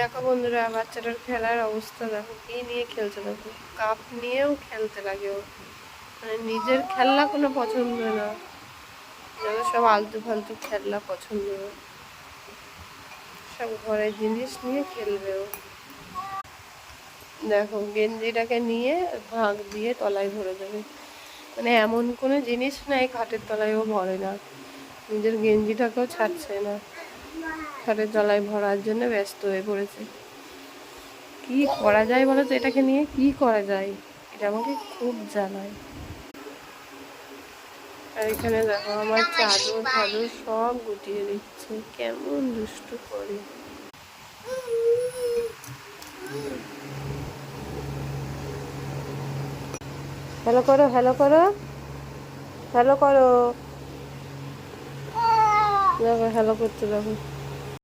দেখো বন্ধুরা, বাচ্চাটার খেলার অবস্থা দেখো, কি নিয়ে খেলছে দেখো। কাপ নিয়েও খেলতে লাগে ও, মানে নিজের খেলনা কোনো পছন্দ না, যত সব আলতু ফালতু খেলনা পছন্দ, সব ঘরের জিনিস নিয়ে খেলবে ও। দেখো গেঞ্জিটাকে নিয়ে ভাগ দিয়ে তলায় ভরে দেবে, মানে এমন কোনো জিনিস নাই খাটের তলায় ও ভরে না, নিজের গেঞ্জিটাকেও ছাড়ছে না, খাটের তলায় ভরার জন্য ব্যস্ত হয়ে পড়েছে। কি করা যায় বলো তো, এটাকে নিয়ে কি করা যায়, এটা আমাকে খুব জ্বালায়। আর এখানে দেখো আমার চাদর ফাদর সব গুটিয়ে দিচ্ছে, কেমন দুষ্টু করে। হ্যালো করো, হ্যালো করো, হ্যালো করো, দেখো হ্যালো করতে দেখো।